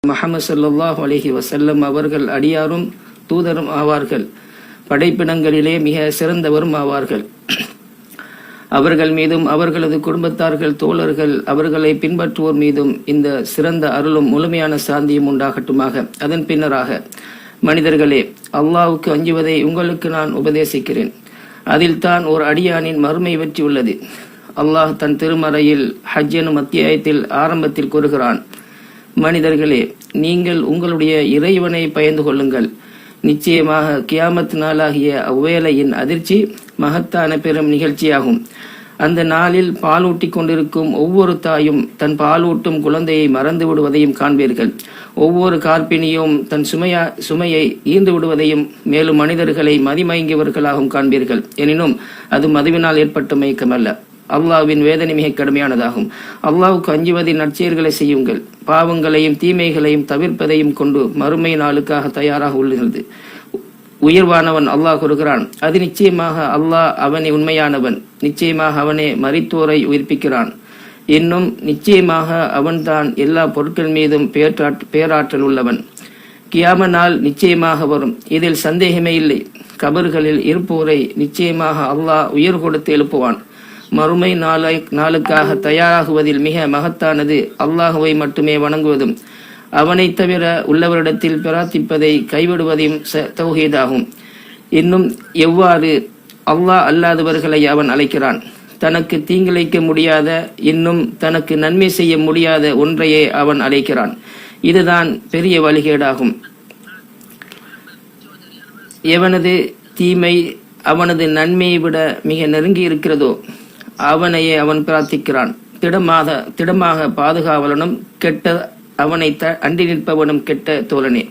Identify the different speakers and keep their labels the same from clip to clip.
Speaker 1: முஹம்மது ஸல்லல்லாஹு அலைஹி வஸல்லம் அவர்கள் அடியாரும் தூதரும் ஆவார்கள். படைப்பினங்களிலே மிக சிறந்தவரும் ஆவார்கள். அவர்கள் மீதும் அவர்களது குடும்பத்தார்கள், தோழர்கள், அவர்களை பின்பற்றுவோர் மீதும் இந்த சிறந்த அருளும் முழுமையான சாந்தியும் உண்டாகட்டுமாக. அதன் பின்னராக, மனிதர்களே, அல்லாஹ்வுக்கு அஞ்சுவதை உங்களுக்கு நான் உபதேசிக்கிறேன். அதில் தான் ஒரு அடியானின் மறுமை வெற்றி உள்ளது. அல்லாஹ் தன் திருமறையில் ஹஜ் எனும் அத்தியாயத்தில் ஆரம்பத்தில் கூறுகிறான், மனிதர்களே, நீங்கள் உங்களுடைய இறைவனை பயந்து கொள்ளுங்கள். நிச்சயமாக கியாமத் நாளாகிய அவ்வேளையின் அதிர்ச்சி மகத்தான பெரும் நிகழ்ச்சியாகும். அந்த நாளில் பாலூட்டி கொண்டிருக்கும் ஒவ்வொரு தாயும் தன் பாலூட்டும் குழந்தையை மறந்து விடுவதையும் காண்பீர்கள். ஒவ்வொரு கார்ப்பிணியும் தன் சுமையை ஈர்ந்து விடுவதையும், மேலும் மனிதர்களை மதிமயங்கியவர்களாகவும் காண்பீர்கள். எனினும் அது மதுவினால் ஏற்பட்ட மயக்கமல்ல. அல்லாஹ்வின் வேதனை மிக கடுமையானதாகும். அல்லாஹ்வுக்கு அஞ்சுவதில் நற்செயல்களை செய்யுங்கள். பாவங்களையும் தீமைகளையும் தவிர்ப்பதையும் கொண்டு மறுமை நாளுக்காக தயாராக உள்ளது. உயர்வானவன் அல்லாஹ் கூறுகிறான், அது நிச்சயமாக அல்லாஹ் அவனே உண்மையானவன். நிச்சயமாக அவனே மரித்தோரை உயிர்ப்பிக்கிறான். இன்னும் நிச்சயமாக அவன்தான் எல்லா பொருட்கள் மீதும் பேராற்றல் உள்ளவன். கியாம நாள் நிச்சயமாக வரும், இதில் சந்தேகமே இல்லை. கபர்களில் இருப்போரை நிச்சயமாக அல்லாஹ் உயிர் கொடுத்து எழுப்புவான். மறுமை நாளுக்காக தயாராகுவதில் மிக மகத்தானது அல்லாஹுவை மட்டுமே வணங்குவதும் அவனை தவிர உள்ளவரிடத்தில் பிரார்த்திப்பதை கைவிடுவதையும் தௌஹீதாகும். இன்னும் எவ்வாறு அல்லாஹ் அல்லாதவர்களை அவன் அழைக்கிறான். தனக்கு தீங்கிழைக்க முடியாத, இன்னும் தனக்கு நன்மை செய்ய முடியாத ஒன்றையே அவன் அழைக்கிறான். இதுதான் பெரிய வழிகேடாகும். எவனது தீமை அவனது நன்மையை விட மிக நெருங்கி இருக்கிறதோ அவனையே அவன் பிரார்த்திக்கிறான். திடமாக பாதுகாவலனும் கெட்ட அவனை அண்டி நிற்பவனும் கெட்ட தோழனே.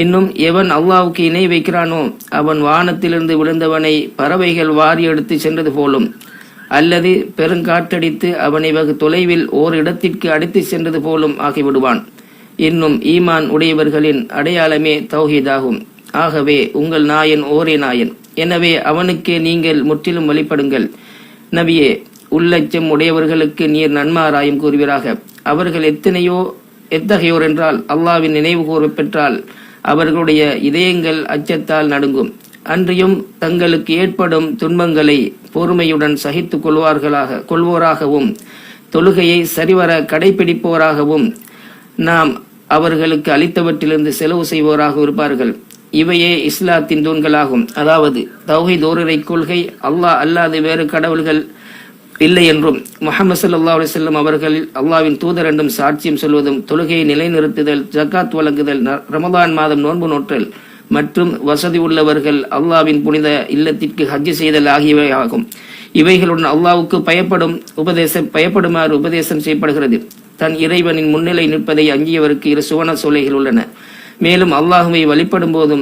Speaker 1: இன்னும் எவன் அல்லாஹ்வுக்கு இணை வைக்கிறானோ அவன் வானத்திலிருந்து விழுந்தவனை பறவைகள் வாரி எடுத்து சென்றது போலும், அல்லது பெருங்காற்றடித்து அவனை வெகு தொலைவில் ஓர் இடத்திற்கு அடித்து சென்றது போலும் ஆகிவிடுவான். இன்னும் ஈமான் உடையவர்களின் அடையாளமே தௌஹீதாகும். ஆகவே உங்கள் நாயன் ஓரே நாயன், எனவே அவனுக்கே நீங்கள் முற்றிலும் வழிபடுங்கள். நபியே, உள்ளச்சம் உடையவர்களுக்கு நீர் நன்மாராயம் கூறுவீராக. அவர்கள் எத்தகையோர் என்றால், அல்லாஹ்வின் நினைவு கூற பெற்றால் அவர்களுடைய இதயங்கள் அச்சத்தால் நடுங்கும். அன்றியும் தங்களுக்கு ஏற்படும் துன்பங்களை பொறுமையுடன் சகித்துக் கொள்வோராகவும் தொழுகையை சரிவர கடைபிடிப்போராகவும் நாம் அவர்களுக்கு அளித்தவற்றிலிருந்து செலவு செய்வோராக இருப்பார்கள். இவையே இஸ்லாத்தின் தூண்களாகும். அதாவது தௌஹீத் ஓரிரை கொள்கை, அல்லாஹ் அல்லாது வேறு கடவுள்கள் இல்லை என்றும், முஹம்மது ஸல்லல்லாஹு அலைஹி வஸல்லம் அவர்கள் அல்லாஹ்வின் தூதர் என்றும் சாட்சியம் சொல்வதும், தொழுகையை நிலைநிறுத்துதல், ஜக்காத் வழங்குதல், ரமதான் மாதம் நோன்பு நோற்றல் மற்றும் வசதி உள்ளவர்கள் அல்லாஹ்வின் புனித இல்லத்திற்கு ஹஜ் செய்தல் ஆகியவை ஆகும். இவைகளுடன் அல்லாஹ்வுக்கு பயப்படுமாறு உபதேசம் செய்யப்படுகிறது. தன் இறைவனின் முன்னிலை நிற்பதை அஞ்சியவருக்கு இரு சுவன சோலைகள் உள்ளன. மேலும் அல்லாஹுவை வழிபடும் போதும்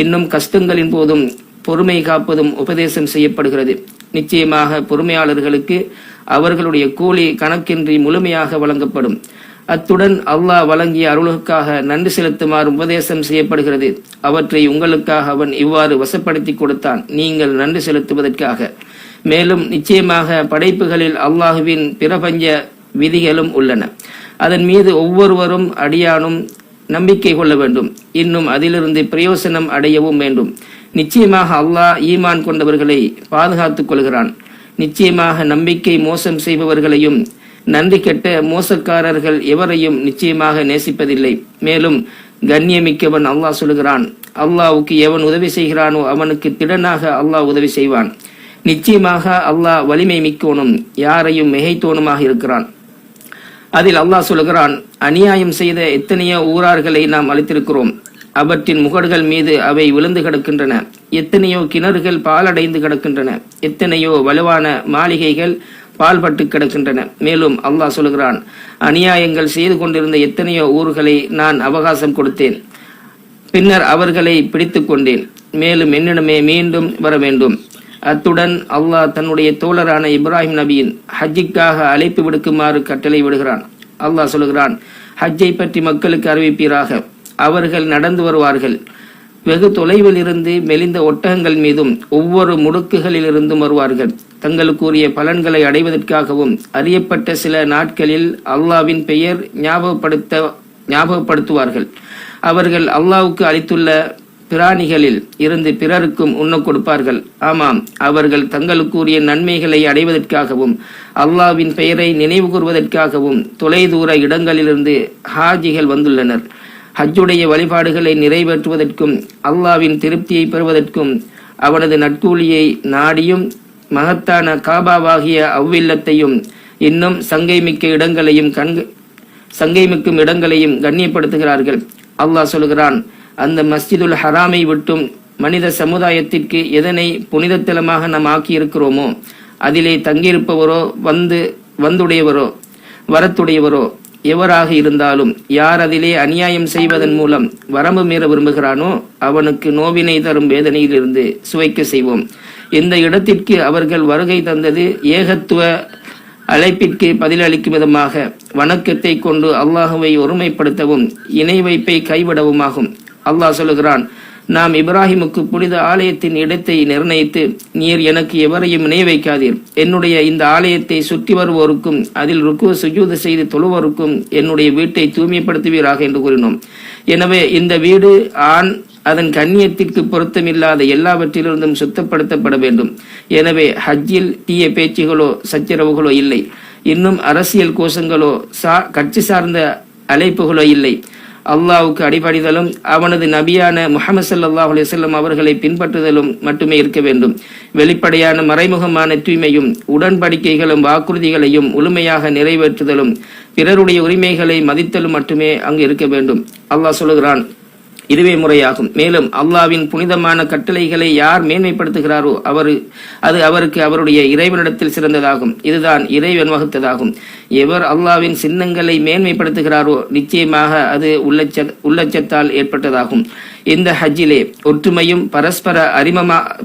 Speaker 1: இன்னும் கஷ்டங்களின் போதும் பொறுமை காப்பதும் உபதேசம் செய்யப்படுகிறது. நிச்சயமாக பொறுமையாளர்களுக்கு அவர்களுடைய கூலி கணக்கின்றி முழுமையாக வழங்கப்படும். அத்துடன் அல்லாஹ் வழங்கிய அருளுக்காக நன்றி செலுத்துமாறு உபதேசம் செய்யப்படுகிறது. அவற்றை உங்களுக்காக அவன் இவ்வாறு வசப்படுத்தி கொடுத்தான், நீங்கள் நன்றி செலுத்துவதற்காக. மேலும் நிச்சயமாக படைப்புகளில் அல்லாஹுவின் பிரபஞ்ச விதிகளும் உள்ளன. அதன் மீது ஒவ்வொருவரும் அடியானும் நம்பிக்கை கொள்ள வேண்டும். இன்னும் அதிலிருந்து பிரயோசனம் அடையவும் வேண்டும். நிச்சயமாக அல்லாஹ் ஈமான் கொண்டவர்களை பாதுகாத்துக் கொள்கிறான். நிச்சயமாக நம்பிக்கை மோசம் செய்பவர்களையும் நன்றி கெட்ட மோசக்காரர்கள் எவரையும் நிச்சயமாக நேசிப்பதில்லை. மேலும் கண்ணியமிக்கவன் அல்லாஹ் சொல்கிறான், அல்லாஹ்வுக்கு எவன் உதவி செய்கிறானோ அவனுக்கு திடனாக அல்லாஹ் உதவி செய்வான். நிச்சயமாக அல்லாஹ் வலிமை மிக்கோனும் யாரையும் மிகைத்தோனுமாக இருக்கிறான். அதில் அல்லாஹ் சொல்கிறான், அநியாயம் செய்த எத்தனையோ ஊரார்களை நாம் அளித்திருக்கிறோம். அவற்றின் முகடுகள் மீது அவை விழுந்து கிடக்கின்றன. எத்தனையோ கிணறுகள் பாலடைந்து கிடக்கின்றன. எத்தனையோ வலுவான மாளிகைகள் பால்பட்டு கிடக்கின்றன. மேலும் அல்லாஹ் சொல்கிறான், அநியாயங்கள் செய்து கொண்டிருந்த எத்தனையோ ஊர்களை நான் அவகாசம் கொடுத்தேன். பின்னர் அவர்களை பிடித்து கொண்டேன். மேலும் என்னிடமே மீண்டும் வர வேண்டும். அத்துடன் அல்லாஹ் தன்னுடைய தோழரான இப்ராஹிம் நபியின் ஹஜ்ஜிக்காக அழைப்பு விடுக்குமாறு கட்டளை விடுகிறான். அல்லாஹ் சொல்கிறான், ஹஜ்ஜை பற்றி மக்களுக்கு அறிவிப்பீராக. அவர்கள் நடந்து வருவார்கள். வெகு தொலைவில் இருந்து மெலிந்த ஒட்டகங்கள் மீதும் ஒவ்வொரு முடுக்குகளில் இருந்தும் வருவார்கள். தங்களுக்குரிய பலன்களை அடைவதற்காகவும் அறியப்பட்ட சில நாட்களில் அல்லாஹ்வின் பெயர் ஞாபகப்படுத்துவார்கள். அவர்கள் அல்லாஹ்வுக்கு அளித்துள்ள பிராணிகளில் இருந்து பிறருக்கும் உண்ண கொடுப்பார்கள். ஆமாம், அவர்கள் தங்களுக்குரிய நன்மைகளை அடைவதற்காகவும் அல்லாஹ்வின் பெயரை நினைவு கூறுவதற்காகவும் தொலைதூர இடங்களிலிருந்து ஹாஜிகள் வந்துள்ளனர். ஹஜ்ஜுடைய வழிபாடுகளை நிறைவேற்றுவதற்கும் அல்லாஹ்வின் திருப்தியை பெறுவதற்கும் அவனது நற்கூலியை நாடியும் மகத்தான காபாவாகிய அவ்வில்லத்தையும் இன்னும் சங்கைமிக்கும் இடங்களையும் கண்ணியப்படுத்துகிறார்கள். அல்லாஹ் சொல்கிறான், அந்த மஸ்ஜிதுல் ஹராமை விட்டும் மனித சமுதாயத்திற்கு எதனை புனிதத்தலமாக நாம் ஆக்கியிருக்கிறோமோ அதிலே தங்கியிருப்பவரோ வந்துடையவரோ வரத்துடையவரோ எவராக இருந்தாலும் யார் அதிலே அநியாயம் செய்வதன் மூலம் வரம்பு மீற விரும்புகிறானோ அவனுக்கு நோவினை தரும் வேதனையிலிருந்து சுவைக்க செய்வோம். இந்த இடத்திற்கு அவர்கள் வருகை தந்தது ஏகத்துவ அழைப்பிற்கு பதிலளிக்கும் விதமாக வணக்கத்தை கொண்டு அல்லாஹுவை ஒருமைப்படுத்தவும் இணை வைப்பை கைவிடவுமாகும். அல்லாஹ் சொல்லுகிறான், நாம் இப்ராஹிமுக்கு புனித ஆலயத்தின் இடத்தை நிர்ணயித்து, நீர் எனக்கு எவரையும் இணை வைக்காதீர், என்னுடைய இந்த ஆலயத்தை சுற்றி வருவோருக்கும் அதில் ருக்கு சுஜூது செய்து தொழுவோருக்கும் என்னுடைய வீட்டை தூய்மைப்படுத்துவீராக என்று கூறினோம். எனவே இந்த வீடு ஆண் அதன் கண்ணியத்திற்கு பொருத்தமில்லாத எல்லாவற்றிலிருந்தும் சுத்தப்படுத்தப்பட வேண்டும். எனவே ஹஜ்ஜில் தீய பேச்சுகளோ சச்சரவுகளோ இல்லை. இன்னும் அரசியல் கோஷங்களோ கட்சி சார்ந்த அழைப்புகளோ இல்லை. அல்லாஹ்வுக்கு அடிபணிதலும் அவனது நபியான முஹம்மது ஸல்லல்லாஹு அலைஹி வஸல்லம் அவர்களை பின்பற்றுதலும் மட்டுமே இருக்க வேண்டும். வெளிப்படையான மறைமுகமான தூய்மையும் உடன்படிக்கைகளும் வாக்குறுதிகளையும் முழுமையாக நிறைவேற்றுதலும் பிறருடைய உரிமைகளை மதித்தலும் மட்டுமே அங்கு இருக்க வேண்டும். அல்லாஹ் சொல்லுகிறான், இதுவே முறையாகும். மேலும் அல்லாஹ்வின் புனிதமான கட்டளைகளை யார் மேன்மைப்படுத்துகிறாரோ அது அவருக்கு அவருடைய இறைவனிடத்தில் சிறந்ததாகும். இதுதான் இறைவன் வகுத்ததாகும். எவர் அல்லாஹ்வின் சின்னங்களை மேன்மைப்படுத்துகிறாரோ நிச்சயமாக அது உள்ளச்சத்தால் ஏற்பட்டதாகும். இந்த ஹஜ்ஜிலே ஒற்றுமையும்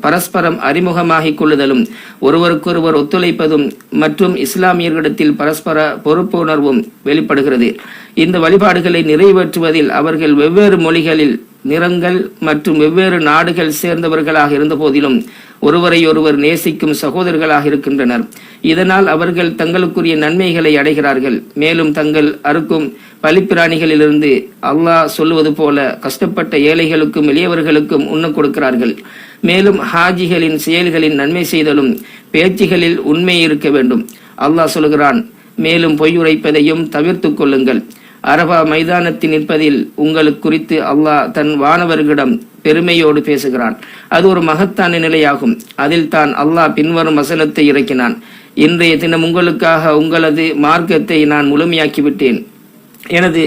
Speaker 1: பரஸ்பரம் அறிமுகமாகிக் கொள்ளுதலும் ஒருவருக்கொருவர் ஒத்துழைப்பதும் மற்றும் இஸ்லாமியர்களிடத்தில் பரஸ்பர பொறுப்புணர்வும் வெளிப்படுகிறது. இந்த வழிபாடுகளை நிறைவேற்றுவதில் அவர்கள் வெவ்வேறு மொழிகளில், நிறங்கள் மற்றும் வெவ்வேறு நாடுகள் சேர்ந்தவர்களாக இருந்த போதிலும் ஒருவரை ஒருவர் நேசிக்கும் சகோதரர்களாக இருக்கின்றனர். இதனால் அவர்கள் தங்களுக்குரிய நன்மைகளை அடைகிறார்கள். மேலும் தங்கள் அறுக்கும் பலிப்பிராணிகளிலிருந்து அல்லாஹ் சொல்லுவது போல கஷ்டப்பட்ட ஏழைகளுக்கும் எளியவர்களுக்கும் உண்ண கொடுக்கிறார்கள். மேலும் ஹாஜிகளின் செயல்களின் நன்மை செய்தலும் பேச்சுகளில் உண்மை இருக்க வேண்டும். அல்லாஹ் சொல்கிறான், மேலும் பொய் உரைப்பதையும் தவிர்த்து கொள்ளுங்கள். அரபா மைதானத்தில் நிற்பதில் உங்களுக்கு குறித்து அல்லாஹ் தன் வானவர்களிடம் பெருமையோடு பேசுகிறான். அது ஒரு மகத்தான நிலையாகும். அதில் தான் அல்லாஹ் பின்வரும் வசனத்தை இறக்கினான், இன்றைய தினம் உங்களுக்காக உங்களது மார்க்கத்தை நான் முழுமையாக்கிவிட்டேன். எனது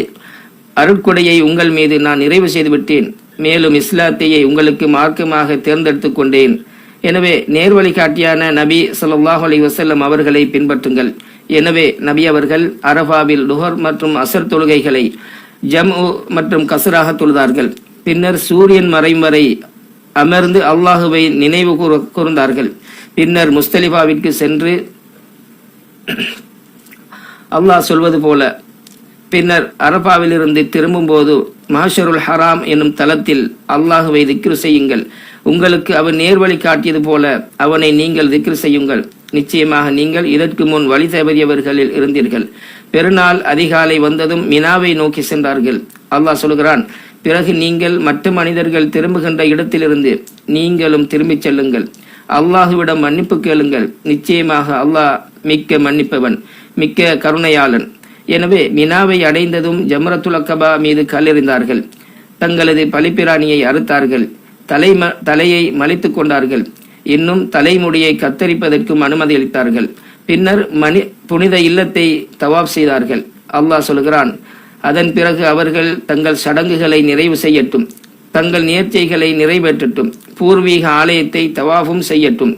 Speaker 1: அருட்கொடையை உங்கள் மீது நான் நிறைவு செய்துவிட்டேன். மேலும் இஸ்லாத்தையே உங்களுக்கு மார்க்கமாக தேர்ந்தெடுத்து கொண்டேன். எனவே நேர்வழி காட்டியான நபி ஸல்லல்லாஹு அலைஹி வஸல்லம் அவர்களை பின்பற்றுங்கள். எனவே நபி அவர்கள் அரபாவில் லுஹர் மற்றும் அசர் தொழுகைகளை ஜம்உ மற்றும் கஸ்ராக தொழுதார்கள். பின்னர் சூரியன் மறையும் வரை அமர்ந்து அல்லாஹுவை நினைவு கூர்ந்தார்கள். பின்னர் முஸ்தலிஃபாவிற்கு சென்று அல்லாஹ் சொல்வது போல பின்னர் அரபாவிலிருந்து திரும்பும் போது மஹ்ஷருல் ஹராம் என்னும் தலத்தில் அல்லாஹுவை திக்ரு செய்யுங்கள். உங்களுக்கு அவன் நேர்வழி காட்டியது போல அவனை நீங்கள் திக்ரு செய்யுங்கள். நிச்சயமாக நீங்கள் இதற்கு முன் வழி தவறியவர்களில் இருந்தீர்கள். பெருநாள் அதிகாலை வந்ததும் மினாவை நோக்கி சென்றார்கள். அல்லாஹ் சொல்கிறான், பிறகு நீங்கள் மற்ற மனிதர்கள் திரும்புகின்ற இடத்திலிருந்து நீங்களும் திரும்பிச் செல்லுங்கள். அல்லாஹுவிடம் மன்னிப்பு கேளுங்கள். நிச்சயமாக அல்லாஹ் மிக்க மன்னிப்பவன், மிக்க கருணையாளன். எனவே மினாவை அடைந்ததும் ஜம்ரத்துல் அக்கபா மீது கல்லெறிந்தார்கள். தங்களது பலிப்பிராணியை அறுத்தார்கள். தலையை மலித்து கொண்டார்கள். இன்னும் தலைமுடியை கத்தரிப்பதற்கும் அனுமதி அளித்தார்கள். பின்னர் புனித இல்லத்தை தவாப் செய்தார்கள். அல்லாஹ் சொல்கிறான், அதன் பிறகு அவர்கள் தங்கள் சடங்குகளை நிறைவு செய்யட்டும், தங்கள் நேர்ச்சைகளை நிறைவேற்றட்டும், பூர்வீக ஆலயத்தை தவாஃபும் செய்யட்டும்,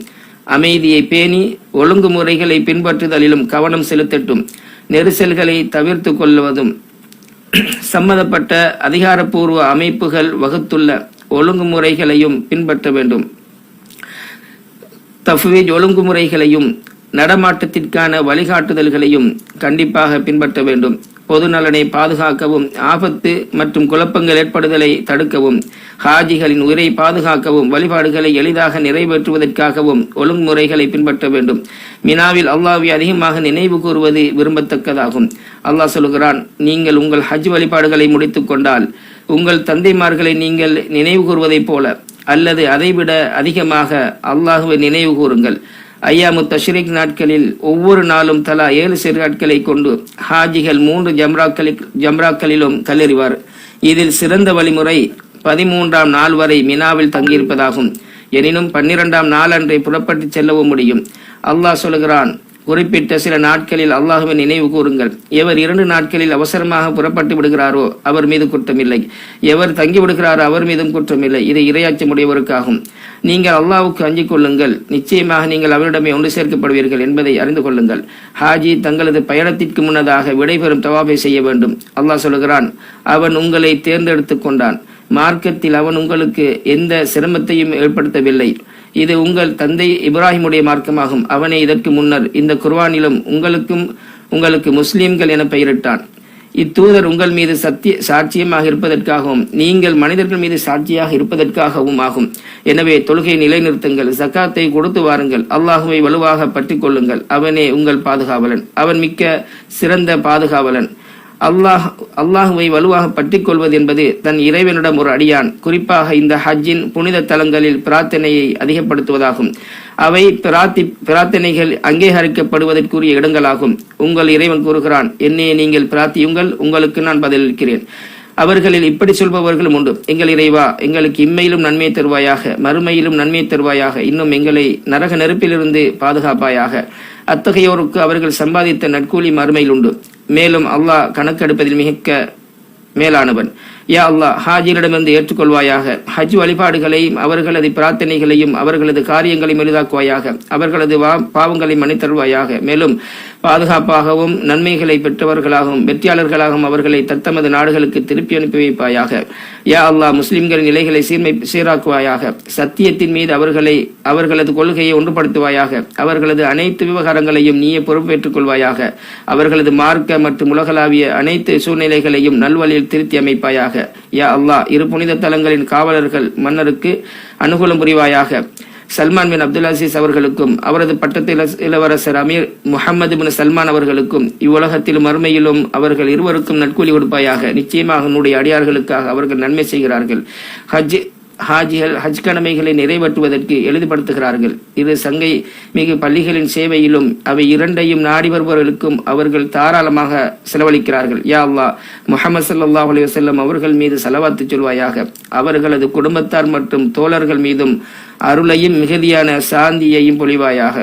Speaker 1: அமைதியை பேணி ஒழுங்குமுறைகளை பின்பற்றுதலிலும் கவனம் செலுத்தட்டும், நெரிசல்களை தவிர்த்து கொள்வதும் சம்மதப்பட்ட அதிகாரப்பூர்வ அமைப்புகள் வகுத்துள்ள ஒழுங்குமுறைகளையும் பின்பற்ற வேண்டும். தஃவீஜ் ஒழுங்குமுறைகளையும் நடமாட்டத்திற்கான வழிகாட்டுதல்களையும் கண்டிப்பாக பின்பற்ற வேண்டும். பொது நலனை பாதுகாக்கவும், ஆபத்து மற்றும் குழப்பங்கள் ஏற்படுதலை தடுக்கவும், ஹாஜிகளின் உயிரை பாதுகாக்கவும், வழிபாடுகளை எளிதாக நிறைவேற்றுவதற்காகவும் ஒழுங்குமுறைகளை பின்பற்ற வேண்டும். மினாவில் அல்லாஹ்வை அதிகமாக நினைவு கூறுவது விரும்பத்தக்கதாகும். அல்லாஹ் சொல்கிறான், நீங்கள் உங்கள் ஹஜ் வழிபாடுகளை முடித்துக் கொண்டால் உங்கள் தந்தைமார்களை நீங்கள் நினைவு கூறுவதைப் போல அல்லது அதைவிட அதிகமாக அல்லாஹ்வை நினைவு கூறுங்கள். ஐயாமு தஷ்ரீக் நாட்களில் ஒவ்வொரு நாளும் தலா 7 சிறுநாட்களை கொண்டு ஹாஜிகள் 3 ஜம்ராக்களிலும் கல்லெறிவார். இதில் சிறந்த வழிமுறை 13ஆம் நாள் வரை மினாவில் தங்கியிருப்பதாகும். எனினும் 12ஆம் நாள் அன்றை புறப்பட்டு செல்லவும் முடியும். அல்லாஹ் சொல்கிறான், குறிப்பிட்ட சில நாட்களில் அல்லாஹ்வை நினைவு கூறுங்கள். எவர் 2 நாட்களில் அவசரமாக புறப்பட்டு விடுகிறாரோ அவர் மீது குற்றமில்லை. எவர் தங்கி விடுகிறாரோ அவர் மீதும் குற்றமில்லை. இது இரையாச்சமுடையவருக்காகும். நீங்கள் அல்லாஹ்வுக்கு அஞ்சிக் கொள்ளுங்கள். நிச்சயமாக நீங்கள் அவரிடமே ஒன்று சேர்க்கப்படுவீர்கள் என்பதை அறிந்து கொள்ளுங்கள். ஹாஜி தங்களது பயணத்திற்கு முன்னதாக விடைபெறும் தவாபை செய்ய வேண்டும். அல்லாஹ் சொல்கிறான், அவன் உங்களை தேர்ந்தெடுத்துக் கொண்டான். மார்க்கத்தில் அவன் உங்களுக்கு எந்த சிரமத்தையும் ஏற்படுத்தவில்லை. இது உங்கள் தந்தை இப்ராஹிமுடைய மார்க்கமாகும். அவனை இதற்கு முன்னர் இந்த குர்ஆனிலும் உங்களுக்கு முஸ்லிம்கள் என பெயரிட்டான். இத்தூதர் உங்கள் மீது சாட்சியமாக இருப்பதற்காகவும் நீங்கள் மனிதர்கள் மீது சாட்சியாக இருப்பதற்காகவும் ஆகும். எனவே தொழுகை நிலைநிறுத்துங்கள், ஜக்காத்தை கொடுத்து வாருங்கள், அல்லாஹுவை வலுவாக பற்றி கொள்ளுங்கள். அவனே உங்கள் பாதுகாவலன், அவன் மிக்க சிறந்த பாதுகாவலன். அல்லாஹுவை வலுவாக பற்றிக் கொள்வது என்பது தன் இறைவனிடம் ஒரு அடியான் குறிப்பாக இந்த ஹஜ்ஜின் புனித தலங்களில் பிரார்த்தனையை அதிகப்படுத்துவதாகும். அவை பிரார்த்தனைகள் அங்கீகரிக்கப்படுவதற்குரிய இடங்களாகும். உங்கள் இறைவன் கூறுகிறான், என்னையே நீங்கள் பிரார்த்தியுங்கள், உங்களுக்கு நான் பதிலளிக்கிறேன். அவர்களில் இப்படி சொல்பவர்களும் உண்டு, எங்கள் இறைவா, எங்களுக்கு இம்மையிலும் நன்மை தருவாயாக, மறுமையிலும் நன்மை தருவாயாக, இன்னும் எங்களை நரக நெருப்பிலிருந்து பாதுகாப்பாயாக. அத்தகையோருக்கு அவர்கள் சம்பாதித்த நற்கூலி மறுமையில் உண்டு. மேலும் அல்லாஹ் கணக்கெடுப்பதில் மிக மேலானவன். யா அல்லாஹ், ஹாஜிரிடமிருந்து ஏற்றுக்கொள்வாயாக. ஹஜ் வழிபாடுகளையும் அவர்களது பிரார்த்தனைகளையும் அவர்களது காரியங்களையும் எளிதாக்குவாயாக. அவர்களது பாவங்களை மன்னித்தருவாயாக. மேலும் பாதுகாப்பாகவும் நன்மைகளை பெற்றவர்களாகவும் வெற்றியாளர்களாகவும் அவர்களை தத்தமது நாடுகளுக்கு திருப்பி அனுப்பி வைப்பாயாக. யா அல்லாஹ், முஸ்லிம்களின் நிலைகளை சீராக்குவாயாக. சத்தியத்தின் மீது அவர்களது கொள்கையை ஒன்றுபடுத்துவாயாக. அவர்களது அனைத்து விவகாரங்களையும் நீயே பொறுப்பேற்றுக் கொள்வாயாக. அவர்களது மார்க்க மற்றும் உலகளாவிய அனைத்து சூழ்நிலைகளையும் நல்வழியில் திருத்தி அமைப்பாயாக. யா அல்லாஹ், இரு புனித தலங்களின் காவலர்கள் மன்னருக்கு அனுகூலம் புரிவாயாக. சல்மான் பின் அப்துல் அசீஸ் அவர்களுக்கும் அவரது பட்டத்து இளவரசர் அமீர் முஹம்மது பின் சல்மான் அவர்களுக்கும் இவ்வுலகத்திலும் மறுமையிலும் அவர்கள் இருவருக்கும் நற்கூலி கொடுப்பாயாக. நிச்சயமாக உன்னுடைய அடியார்களுக்காக அவர்கள் நன்மை செய்கிறார்கள். ஹாஜிகள் ஹஜ் கடமைகளை நிறைவேற்றுவதற்கு எளிதுபடுத்துகிறார்கள். இது சங்கை மிகு பள்ளிகளின் சேவையிலும் அவை இரண்டையும் நாடி வருபவர்களுக்கும் அவர்கள் தாராளமாக செலவழிக்கிறார்கள். யா அல்லாஹ், முஹம்மது ஸல்லல்லாஹு அலைஹி வஸல்லம் அவர்கள் மீது ஸலவாத்து சொல்வாயாக. அவர்களது குடும்பத்தார் மற்றும் தோழர்கள் மீதும் அருளையும் மிகுதியான சாந்தியையும் பொழிவாயாக.